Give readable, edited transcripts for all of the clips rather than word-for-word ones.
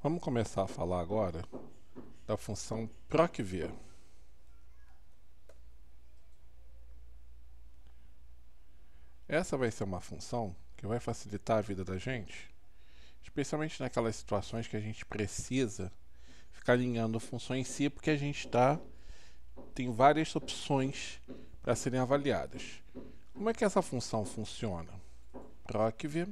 Vamos começar a falar agora da função procv. Essa vai ser uma função que vai facilitar a vida da gente, especialmente naquelas situações que a gente precisa ficar alinhando funções em si, porque a gente tem várias opções para serem avaliadas. Como é que essa função funciona? Procv,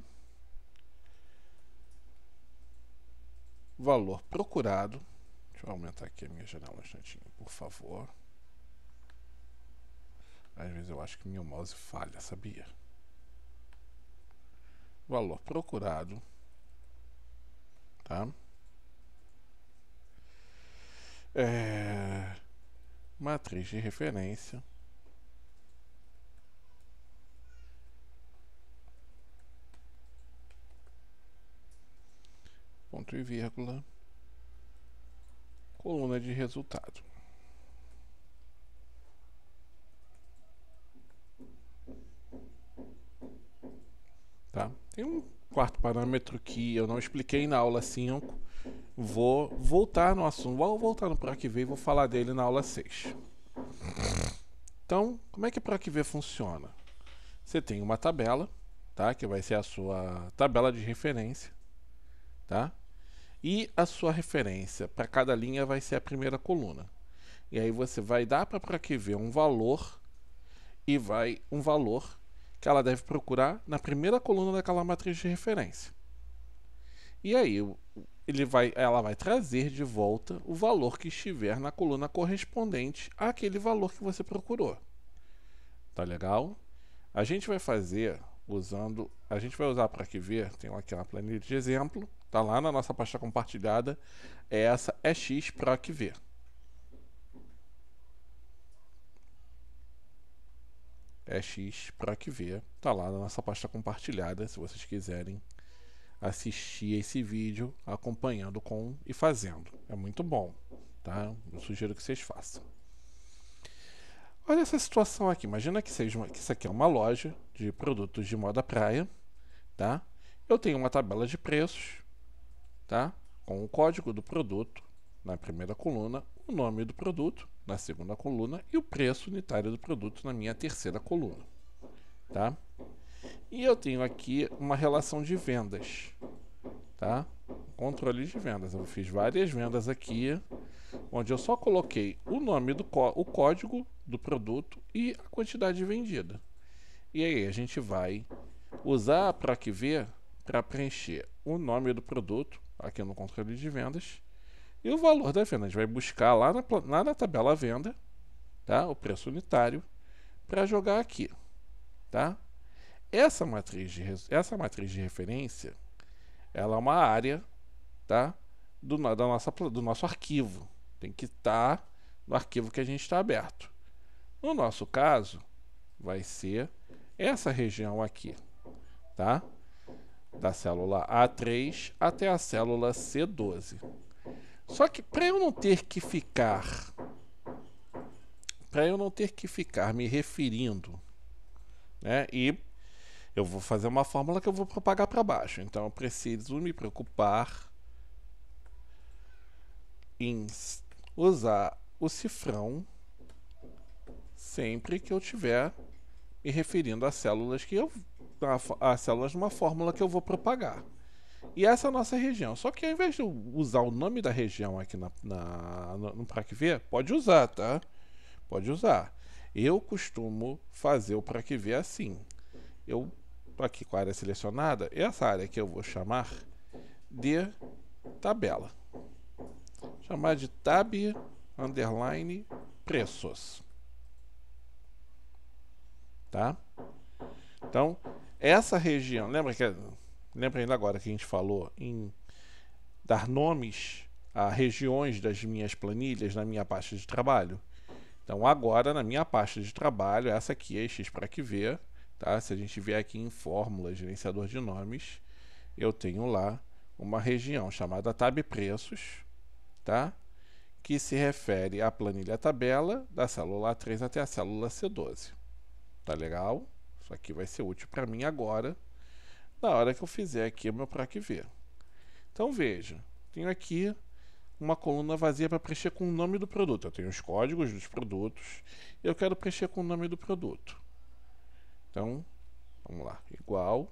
valor procurado. Deixa eu aumentar aqui a minha janela um instantinho, por favor. Às vezes eu acho que meu mouse falha, sabia? Valor procurado, tá? Matriz de referência, ponto e vírgula, coluna de resultado. Tá? Tem um quarto parâmetro que eu não expliquei na aula 5. Vou voltar no assunto, vou voltar no procv e vou falar dele na aula 6. Então, como é que o procv funciona? Você tem uma tabela, tá? Que vai ser a sua tabela de referência, tá? E a sua referência para cada linha vai ser a primeira coluna. E aí você vai dar para a procv um valor um valor que ela deve procurar na primeira coluna daquela matriz de referência. E aí ela vai trazer de volta o valor que estiver na coluna correspondente àquele valor que você procurou. Tá legal? A gente vai usar para que ver, tem aqui uma planilha de exemplo, tá lá na nossa pasta compartilhada, essa é xprocv. É xprocv, tá lá na nossa pasta compartilhada, se vocês quiserem assistir esse vídeo acompanhando com e fazendo. É muito bom, tá? Eu sugiro que vocês façam. Olha essa situação aqui. Imagina que isso aqui é uma loja de produtos de moda praia, tá? Eu tenho uma tabela de preços, tá? Com o código do produto na primeira coluna, o nome do produto na segunda coluna e o preço unitário do produto na minha terceira coluna, tá? E eu tenho aqui uma relação de vendas, tá? Controle de vendas. Eu fiz várias vendas aqui, onde eu só coloquei o nome o código do produto e a quantidade vendida. E aí a gente vai usar a procv para preencher o nome do produto aqui no controle de vendas e o valor da venda. A gente vai buscar lá na tabela venda, tá? O preço unitário para jogar aqui, tá? Essa matriz de referência, ela é uma área, tá? do nosso arquivo. Tem que estar no arquivo que a gente está aberto. No nosso caso, vai ser essa região aqui, tá? Da célula A3 até a célula C12. Só que para eu não ter que ficar me referindo, né? E eu vou fazer uma fórmula que eu vou propagar para baixo. Então eu preciso me preocupar em usar o cifrão sempre que eu estiver me referindo a células a células de uma fórmula que eu vou propagar. E essa é a nossa região. Só que ao invés de eu usar o nome da região aqui no procv, pode usar, tá? Pode usar. Eu costumo fazer o procv assim. Eu estou aqui com a área selecionada. Essa área que eu vou chamar de tabela. Chamar de tab underline preços. Tá? Então, essa região, lembra ainda agora que a gente falou em dar nomes a regiões das minhas planilhas na minha pasta de trabalho? Então, agora na minha pasta de trabalho, essa aqui é xprocv, tá? Se a gente vier aqui em fórmula, gerenciador de nomes, eu tenho lá uma região chamada tab preços, tá? Que se refere à planilha tabela da célula A3 até a célula C12. Tá legal? Isso aqui vai ser útil para mim agora, na hora que eu fizer aqui o meu procv. Então veja, tenho aqui uma coluna vazia para preencher com o nome do produto. Eu tenho os códigos dos produtos e eu quero preencher com o nome do produto. Então, vamos lá, igual,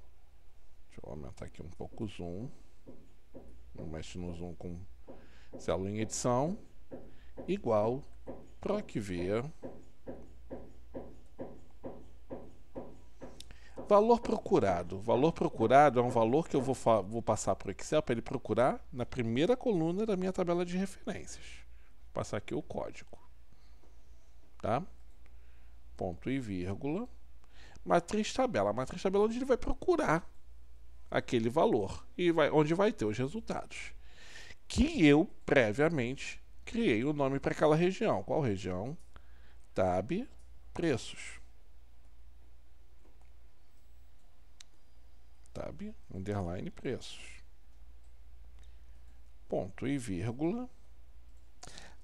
deixa eu aumentar aqui um pouco o zoom, não mexe no zoom com célula em edição, igual PROC-V, valor procurado. Valor procurado é um valor que eu vou passar para o Excel para ele procurar na primeira coluna da minha tabela de referências. Vou passar aqui o código, tá? Ponto e vírgula. Matriz tabela. Matriz tabela onde ele vai procurar aquele valor e onde vai ter os resultados. Que eu, previamente, criei o nome para aquela região. Qual região? Tab preços. Tab, underline preços. Ponto e vírgula.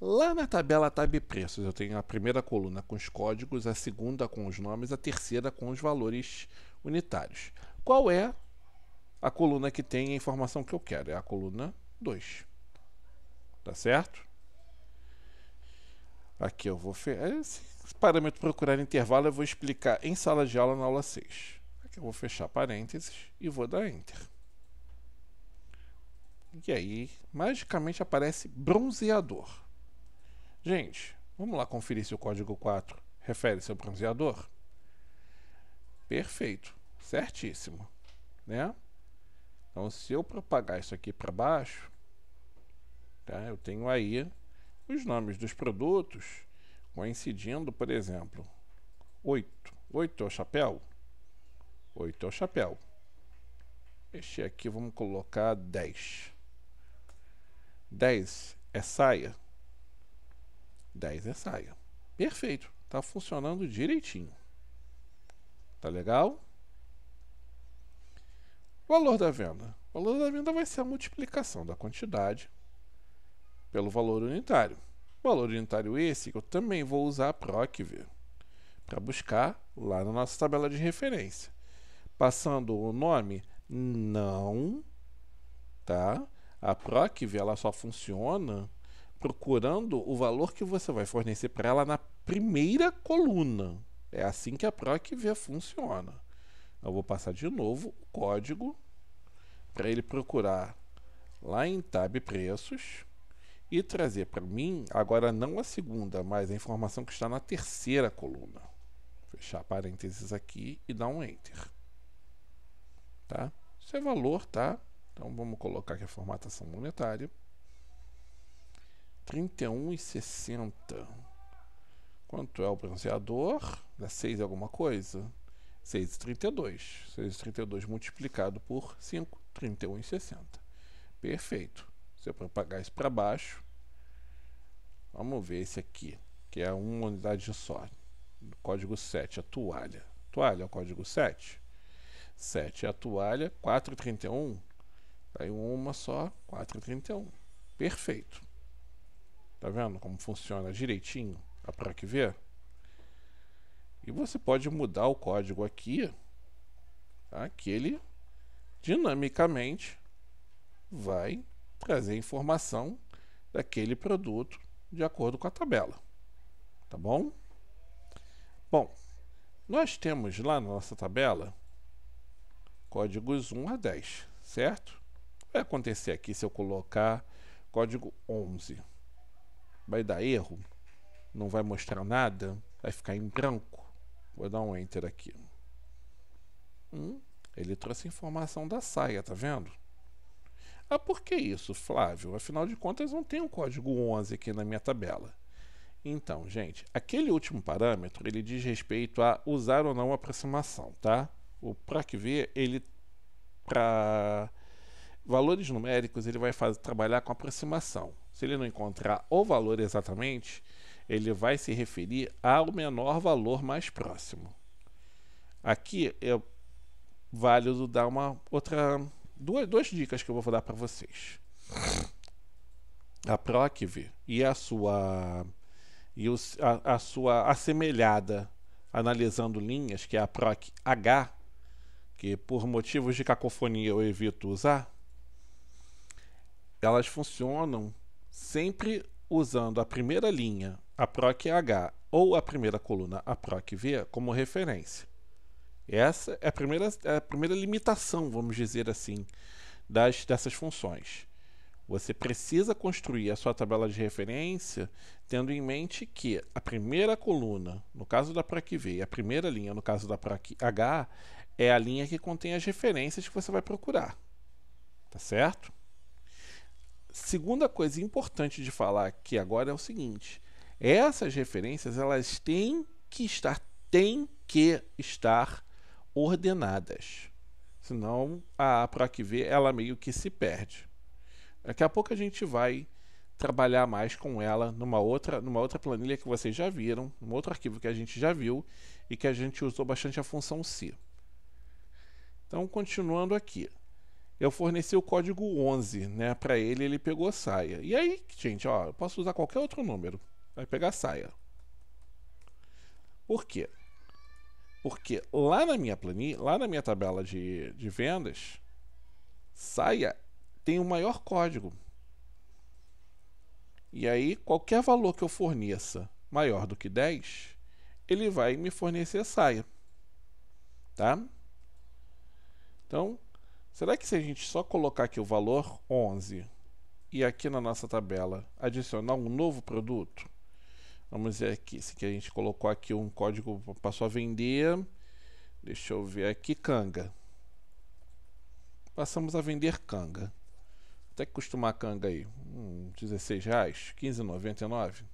Lá na tabela Tab Preços, eu tenho a primeira coluna com os códigos, a segunda com os nomes, a terceira com os valores unitários. Qual é a coluna que tem a informação que eu quero? É a coluna 2. Tá certo? Aqui eu vou... Esse parâmetro procurar intervalo eu vou explicar em sala de aula na aula 6. Aqui eu vou fechar parênteses e vou dar Enter. E aí, magicamente aparece bronzeador. Gente, vamos lá conferir se o código 4 refere-se ao bronzeador? Perfeito, certíssimo, né? Então, se eu propagar isso aqui para baixo, tá? Eu tenho aí os nomes dos produtos coincidindo, por exemplo, 8. 8 é o chapéu? 8 é o chapéu. Mexer aqui, vamos colocar 10. 10 é saia? 10 é saia. Perfeito. Está funcionando direitinho. Tá legal? Valor da venda. O valor da venda vai ser a multiplicação da quantidade pelo valor unitário. Valor unitário esse que eu também vou usar a PROC-V para buscar lá na nossa tabela de referência. Passando o nome, não, tá? A PROC-V ela só funciona procurando o valor que você vai fornecer para ela na primeira coluna. É assim que a PROC-V funciona. Eu vou passar de novo o código para ele procurar lá em Tab Preços e trazer para mim, agora não a segunda, mas a informação que está na terceira coluna. Fechar parênteses aqui e dar um Enter. Tá? Isso é valor, tá? Então vamos colocar aqui a formatação monetária. 31,60. Quanto é o bronzeador? Dá 6 alguma coisa? 6,32. 6,32 multiplicado por 5, 31,60. Perfeito. Se eu propagar isso para baixo, vamos ver esse aqui, que é uma unidade só. Código 7, a toalha. Toalha é o código 7. 7 é a toalha, 4,31. Aí uma só, 4,31. Perfeito. Tá vendo como funciona direitinho a PROC-V? E você pode mudar o código aqui, tá? Que ele dinamicamente vai trazer informação daquele produto de acordo com a tabela. Tá bom? Bom, nós temos lá na nossa tabela códigos 1 a 10, certo? O que vai acontecer aqui se eu colocar código 11? Vai dar erro? Não vai mostrar nada? Vai ficar em branco? Vou dar um Enter aqui. Ele trouxe informação da saia, tá vendo? Ah, por que isso, Flávio? Afinal de contas, não tem o código 11 aqui na minha tabela. Então, gente, aquele último parâmetro, ele diz respeito a usar ou não a aproximação, tá? O PROC-V, ele, para valores numéricos, ele vai trabalhar com aproximação. Se ele não encontrar o valor exatamente, ele vai se referir ao menor valor mais próximo. Aqui é válido dar duas dicas que eu vou dar para vocês. A PROC-V e a sua assemelhada analisando linhas, que é a PROC-H, que por motivos de cacofonia eu evito usar, elas funcionam sempre usando a primeira linha, a PROC-H, ou a primeira coluna, a PROC-V, como referência. Essa é a primeira limitação, vamos dizer assim, dessas funções. Você precisa construir a sua tabela de referência tendo em mente que a primeira coluna, no caso da PROC-V, e a primeira linha, no caso da PROC-H, é a linha que contém as referências que você vai procurar. Tá certo? Segunda coisa importante de falar aqui agora é o seguinte: essas referências elas têm que estar ordenadas. Senão a PROC-V ela meio que se perde. Daqui a pouco a gente vai trabalhar mais com ela numa outra planilha que vocês já viram, num outro arquivo que a gente já viu e que a gente usou bastante a função C. Então, continuando aqui. Eu forneci o código 11, né, para ele, ele pegou saia. E aí, gente, ó, eu posso usar qualquer outro número, vai pegar saia. Por quê? Porque lá na minha planilha, lá na minha tabela de vendas, saia tem o maior código. E aí, qualquer valor que eu forneça maior do que 10, ele vai me fornecer saia. Tá? Então, será que se a gente só colocar aqui o valor 11 e aqui na nossa tabela adicionar um novo produto? Vamos ver aqui, se que a gente colocou aqui um código, passou a vender, deixa eu ver aqui, canga. Passamos a vender canga. Até que costuma a canga aí? R$16, R$15,99.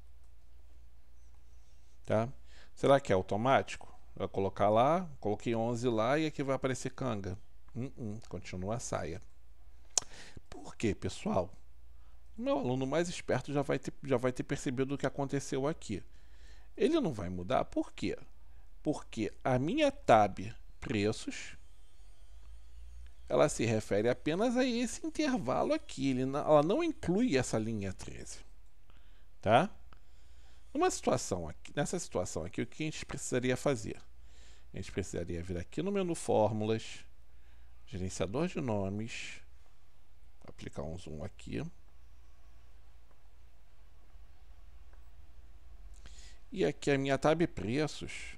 Tá? Será que é automático? Eu vou colocar lá, coloquei 11 lá e aqui vai aparecer canga. Continua a saia. Por quê, pessoal? O meu aluno mais esperto já vai ter percebido o que aconteceu aqui. Ele não vai mudar, por quê? Porque a minha tab preços, ela se refere apenas a esse intervalo aqui. Ela não inclui essa linha 13. Tá? Nessa situação aqui, o que a gente precisaria fazer? A gente precisaria vir aqui no menu Fórmulas, Gerenciador de Nomes, aplicar um zoom aqui. E aqui a minha tab Preços,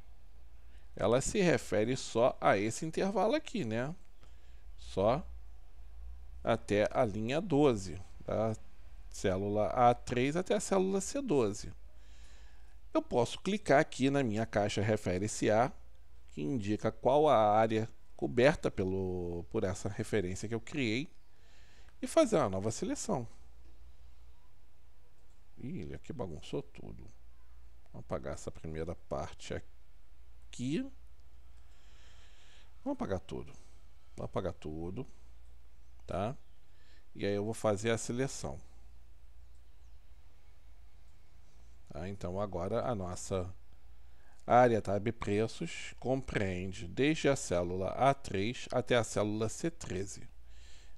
ela se refere só a esse intervalo aqui, né? Só até a linha 12, da célula A3 até a célula C12. Eu posso clicar aqui na minha caixa Refere-se a, que indica qual a área coberta por essa referência que eu criei, e fazer uma nova seleção. Ih, ele aqui bagunçou tudo. Vamos apagar essa primeira parte aqui. Vamos apagar tudo. Vou apagar tudo, tá? E aí eu vou fazer a seleção. Tá? Então agora a nossa área tab preços compreende desde a célula A3 até a célula C13.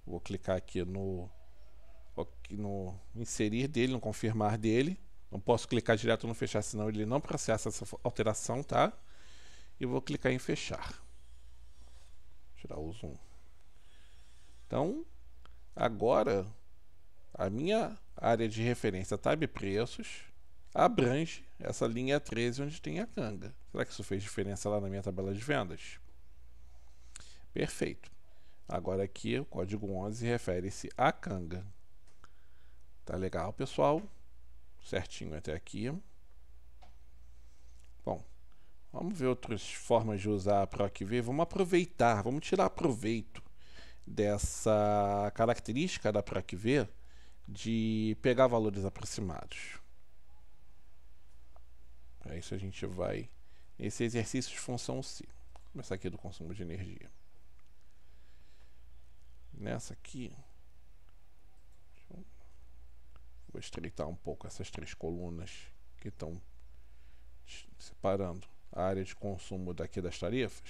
Vou clicar aqui no inserir dele, no confirmar dele. Não posso clicar direto no fechar, senão ele não processa essa alteração, tá? E vou clicar em fechar. Tirar o zoom. Então, agora a minha área de referência tab preços abrange essa linha 13 onde tem a canga. Será que isso fez diferença lá na minha tabela de vendas? Perfeito. Agora aqui o código 11 refere-se à canga. Tá legal, pessoal? Certinho até aqui. Bom, vamos ver outras formas de usar a PROC-V. Vamos tirar proveito dessa característica da PROC-V de pegar valores aproximados. Para isso a gente vai nesse exercício de função C. Vou começar aqui do consumo de energia. Nessa aqui, vou estreitar um pouco essas três colunas que estão separando a área de consumo daqui das tarefas.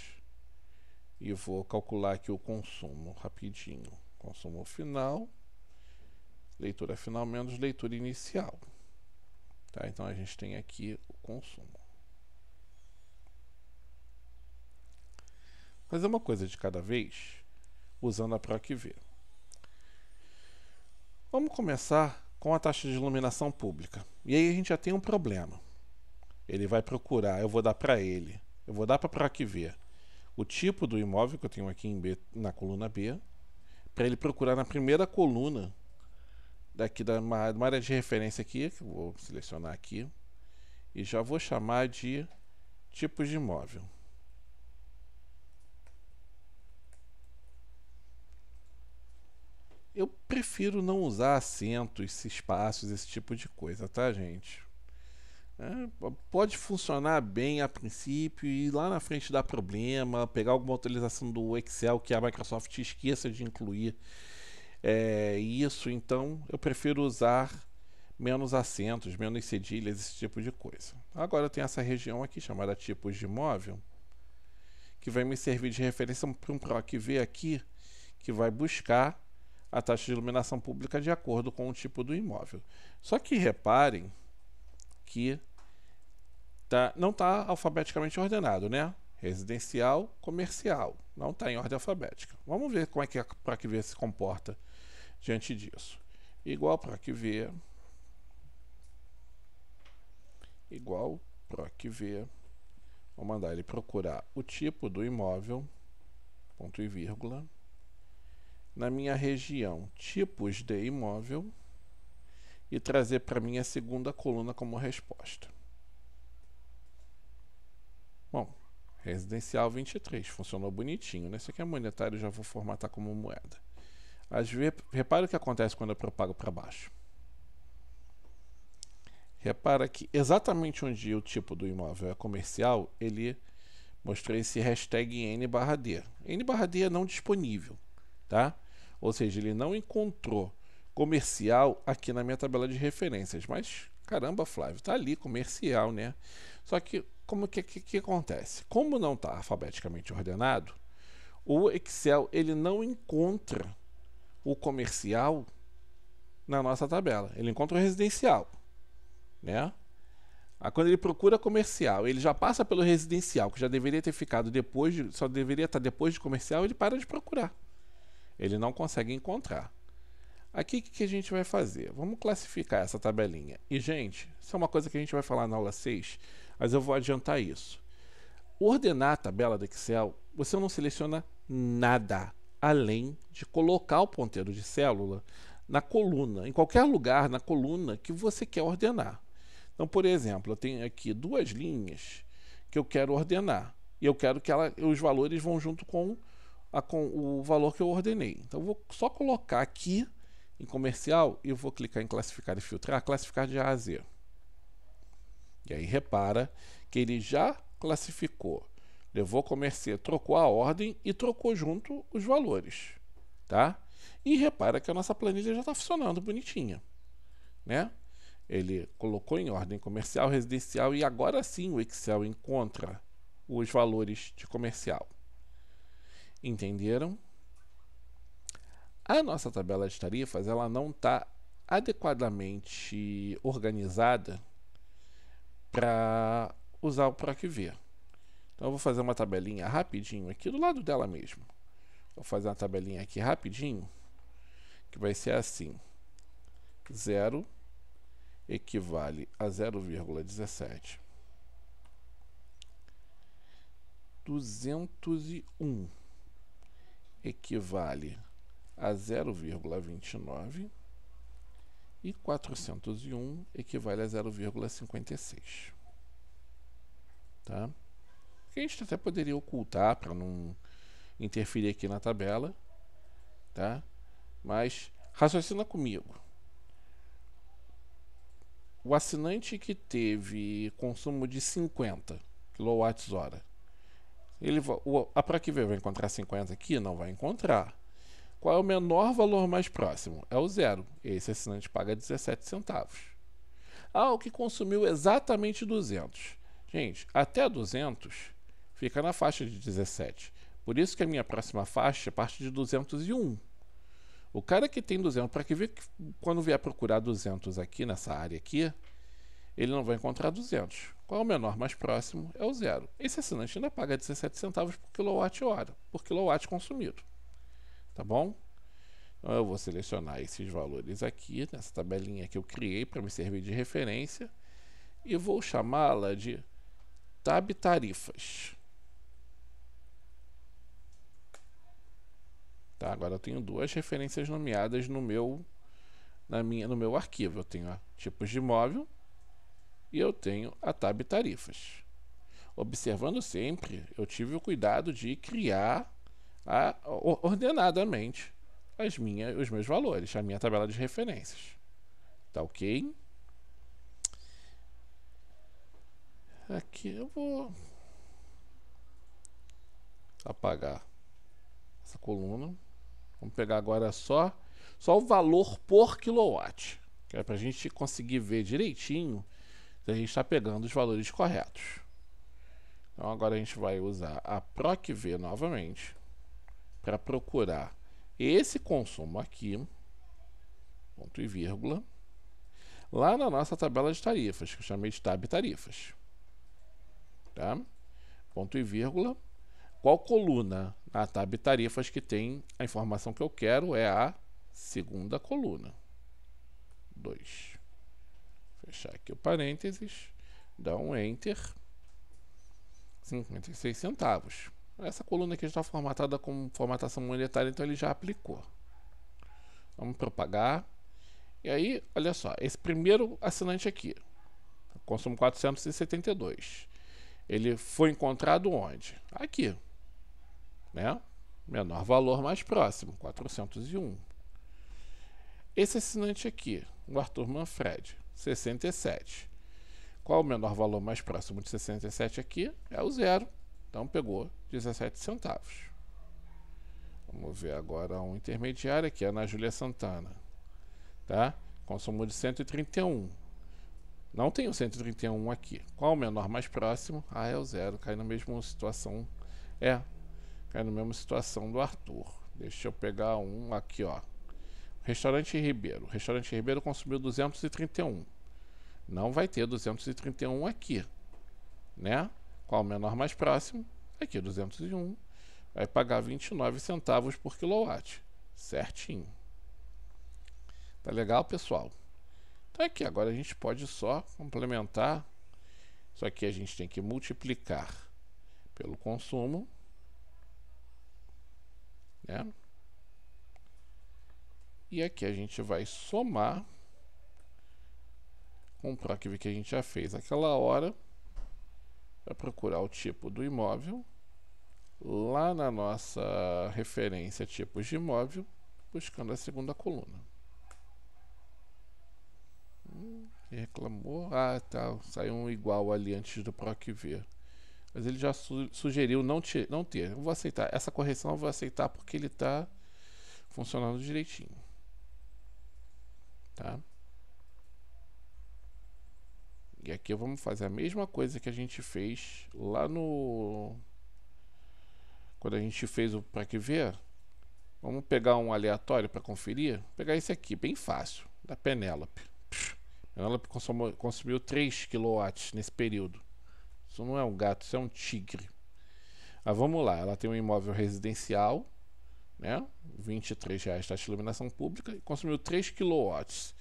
E vou calcular aqui o consumo rapidinho. Consumo final, leitura final menos leitura inicial. Tá? Então a gente tem aqui o consumo. Fazer uma coisa de cada vez, usando a PROC-V. Vamos começar com a taxa de iluminação pública. E aí a gente já tem um problema. Ele vai procurar, eu vou dar para ele, eu vou dar para a PROC-V o tipo do imóvel que eu tenho aqui em B, na coluna B, para ele procurar na primeira coluna daqui da uma área de referência aqui, que eu vou selecionar aqui, e já vou chamar de tipos de imóvel. Eu prefiro não usar acentos, espaços, esse tipo de coisa, tá, gente? Pode funcionar bem a princípio e lá na frente dar problema, pegar alguma atualização do Excel que a Microsoft esqueça de incluir isso, então eu prefiro usar menos acentos, menos cedilhas, esse tipo de coisa. Agora eu tenho essa região aqui chamada tipos de imóvel, que vai me servir de referência para um PROC-V aqui, que vai buscar a taxa de iluminação pública de acordo com o tipo do imóvel. Só que reparem que não está alfabeticamente ordenado, né? Residencial, comercial, não está em ordem alfabética. Vamos ver como é que a PROC-V se comporta diante disso. Igual PROC-V, igual PROC-V, vou mandar ele procurar o tipo do imóvel, ponto e vírgula, na minha região tipos de imóvel e trazer para mim a segunda coluna como resposta. Bom, residencial 23, funcionou bonitinho, né? Isso aqui é monetário, já vou formatar como moeda. Repara o que acontece quando eu propago para baixo. Repara que exatamente onde o tipo do imóvel é comercial, ele mostrou esse hashtag N/D. N/D é não disponível, tá? Ou seja, ele não encontrou comercial aqui na minha tabela de referências. Mas, caramba, Flávio, tá ali, comercial, né? Só que, como que acontece? Como não está alfabeticamente ordenado, o Excel ele não encontra o comercial na nossa tabela. Ele encontra o residencial, né? Quando ele procura comercial, ele já passa pelo residencial, que já deveria ter ficado depois só deveria estar depois de comercial, ele para de procurar. Ele não consegue encontrar. Aqui o que a gente vai fazer? Vamos classificar essa tabelinha. E, gente, isso é uma coisa que a gente vai falar na aula 6, mas eu vou adiantar isso. Ordenar a tabela do Excel, você não seleciona nada, além de colocar o ponteiro de célula na coluna, em qualquer lugar na coluna que você quer ordenar. Então, por exemplo, eu tenho aqui duas linhas que eu quero ordenar. E eu quero que os valores vão junto com o valor que eu ordenei. Então, eu vou só colocar aqui em comercial e eu vou clicar em classificar e filtrar, classificar de A a Z. E aí repara que ele já classificou, levou comercial, trocou a ordem e trocou junto os valores, tá? E repara que a nossa planilha já está funcionando bonitinha, né? Ele colocou em ordem comercial, residencial e agora sim o Excel encontra os valores de comercial. Entenderam? A nossa tabela de tarifas ela não está adequadamente organizada para usar o PROC-V. Então eu vou fazer uma tabelinha rapidinho aqui do lado dela mesmo. Vou fazer uma tabelinha aqui rapidinho, que vai ser assim: 0 equivale a 0,17. 201 equivale a 0,29 e 401 equivale a 0,56. Tá? Que a gente até poderia ocultar para não interferir aqui na tabela, tá? Mas raciocina comigo. O assinante que teve consumo de 50 kWh, a PROC-V vai encontrar 50 aqui? Não vai encontrar. Qual é o menor valor mais próximo? É o 0. Esse assinante paga 17 centavos. O que consumiu exatamente 200. Gente, até 200 fica na faixa de 17. Por isso que a minha próxima faixa parte de 201. O cara que tem 200, para que ver que quando vier procurar 200 aqui nessa área aqui, ele não vai encontrar 200. Qual é o menor mais próximo? É o 0. Esse assinante ainda paga 17 centavos por quilowatt-hora, por quilowatt consumido. Tá bom? Então, eu vou selecionar esses valores aqui, nessa tabelinha que eu criei para me servir de referência, e vou chamá-la de tab tarifas. Tá, agora eu tenho duas referências nomeadas no meu arquivo. Eu tenho tipos de imóvel e eu tenho a tab tarifas. Observando sempre, eu tive o cuidado de criar ordenadamente os meus valores, a minha tabela de referências. Tá ok? Aqui eu vou apagar essa coluna. Vamos pegar agora só o valor por quilowatt, que é para a gente conseguir ver direitinho se a gente está pegando os valores corretos. Então agora a gente vai usar a PROC-V novamente para procurar esse consumo aqui, ponto e vírgula, lá na nossa tabela de tarifas, que eu chamei de tab tarifas. Tá? Ponto e vírgula. Qual coluna na tab tarifas que tem a informação que eu quero é a segunda coluna. 2. Fechar aqui o parênteses, dar um Enter. 56 centavos. Essa coluna aqui está formatada com formatação monetária, então ele já aplicou. Vamos propagar. E aí, olha só, esse primeiro assinante aqui, consumo 472. Ele foi encontrado onde? Aqui. Né? Menor valor mais próximo, 401. Esse assinante aqui, o Arthur Manfred, 67. Qual o menor valor mais próximo de 67 aqui? É o 0. Então pegou 17 centavos. Vamos ver agora um intermediário aqui, Ana Júlia Santana. Tá? Consumo de 131. Não tem o 131 aqui. Qual o menor mais próximo? É o 0. Cai na mesma situação. Cai na mesma situação do Arthur. Deixa eu pegar um aqui, ó. Restaurante Ribeiro. Restaurante Ribeiro consumiu 231. Não vai ter 231 aqui, né? Qual o menor mais próximo? Aqui, 201. Vai pagar 29 centavos por quilowatt. Certinho. Tá legal, pessoal? Então aqui, agora a gente pode só complementar. Isso aqui a gente tem que multiplicar pelo consumo, né? E aqui a gente vai somar com o PROC-V que a gente já fez aquela hora, para procurar o tipo do imóvel, lá na nossa referência tipos de imóvel, buscando a segunda coluna. Reclamou? Tá, saiu um igual ali antes do PROC-V. Mas ele já sugeriu não ter. Eu vou aceitar. Essa correção eu vou aceitar porque ele está funcionando direitinho. Tá? E aqui vamos fazer a mesma coisa que a gente fez lá no... Quando a gente fez o PROC-V. Vamos pegar um aleatório para conferir. Vou pegar esse aqui, bem fácil, da Penélope. Penélope consumiu 3 kW nesse período. Isso não é um gato, isso é um tigre. Vamos lá, ela tem um imóvel residencial, né? R$23 taxa de iluminação pública e consumiu 3 kW.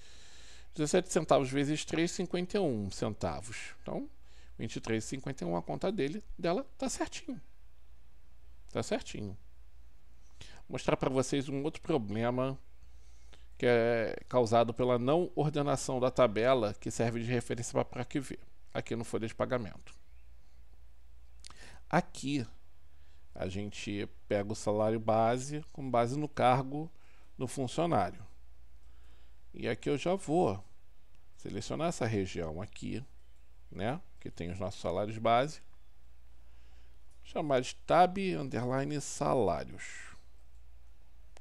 17 centavos vezes 3, 51 centavos. Então, 23,51 a conta dela tá certinho. Tá certinho. Vou mostrar para vocês um outro problema que é causado pela não ordenação da tabela que serve de referência para PROC-V, aqui no folha de pagamento. Aqui a gente pega o salário base com base no cargo do funcionário. E aqui eu já vou selecionar essa região aqui, né, que tem os nossos salários base, chamar de tab underline salários.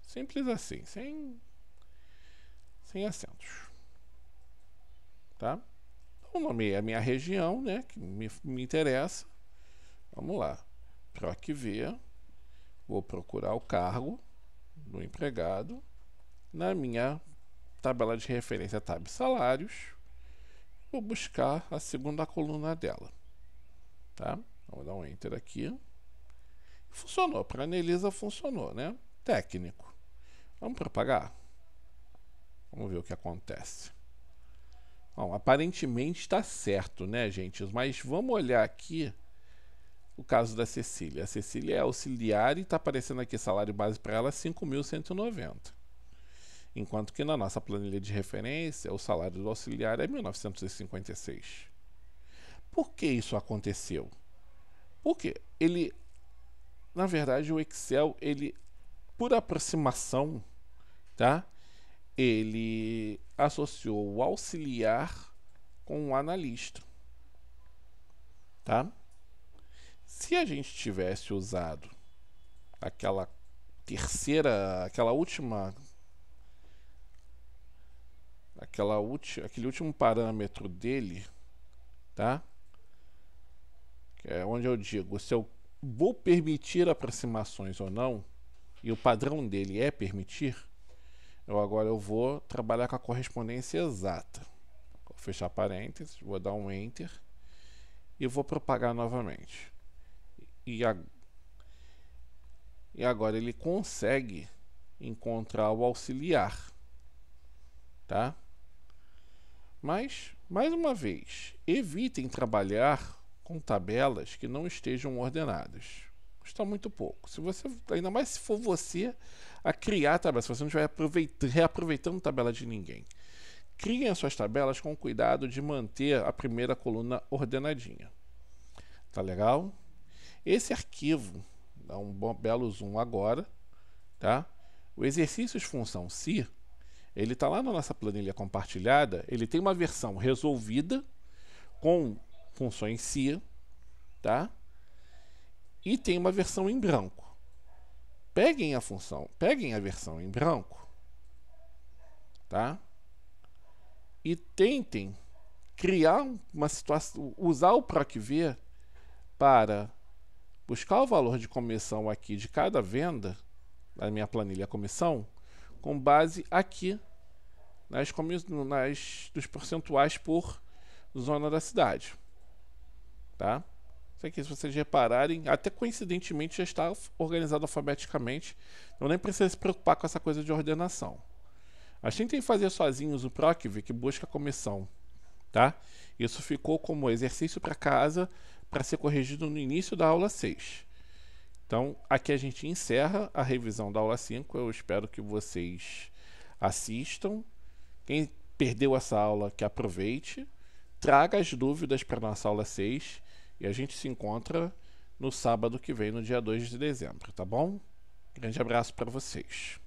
Simples assim, sem acentos. Tá? Então, nomeei a minha região, né, que me interessa. Vamos lá. PROC-V. Vou procurar o cargo do empregado. Na minha tabela de referência tab salários. Vou buscar a segunda coluna dela. Tá? Vou dar um Enter aqui. Funcionou. Para a Anelisa funcionou, né? Técnico. Vamos propagar? Vamos ver o que acontece. Bom, aparentemente está certo, né, gente? Mas vamos olhar aqui o caso da Cecília. A Cecília é auxiliar e está aparecendo aqui salário base para ela 5.190. Enquanto que na nossa planilha de referência, o salário do auxiliar é 1.956. Por que isso aconteceu? Porque ele, na verdade, o Excel, ele, por aproximação, tá? Ele associou o auxiliar com o analista, tá? Se a gente tivesse usado aquela aquele último parâmetro dele, tá? Que é onde eu digo se eu vou permitir aproximações ou não, e o padrão dele é permitir, agora eu vou trabalhar com a correspondência exata. Vou fechar parênteses, vou dar um Enter e vou propagar novamente. E agora ele consegue encontrar o auxiliar, tá? Mas, mais uma vez, evitem trabalhar com tabelas que não estejam ordenadas. Custa muito pouco. Se você, ainda mais se for você a criar tabelas, se você não estiver reaproveitando tabela de ninguém. Criem as suas tabelas com cuidado de manter a primeira coluna ordenadinha. Tá legal? Esse arquivo, dá um belo zoom agora, tá? O exercícios função se, ele está lá na nossa planilha compartilhada, ele tem uma versão resolvida com funções se, tá? E tem uma versão em branco. Peguem a versão em branco, tá? E tentem criar uma situação, usar o PROC-V para buscar o valor de comissão aqui de cada venda, na minha planilha comissão, com base aqui dos percentuais por zona da cidade. Tá? Isso aqui, se vocês repararem, até coincidentemente já está organizado alfabeticamente, então nem precisa se preocupar com essa coisa de ordenação. Mas tentem fazer sozinhos o PROC-V que busca a comissão. Tá? Isso ficou como exercício para casa para ser corrigido no início da aula 6. Então, aqui a gente encerra a revisão da aula 5. Eu espero que vocês assistam. Quem perdeu essa aula, que aproveite. Traga as dúvidas para a nossa aula 6 e a gente se encontra no sábado que vem, no dia 2 de dezembro, tá bom? Grande abraço para vocês.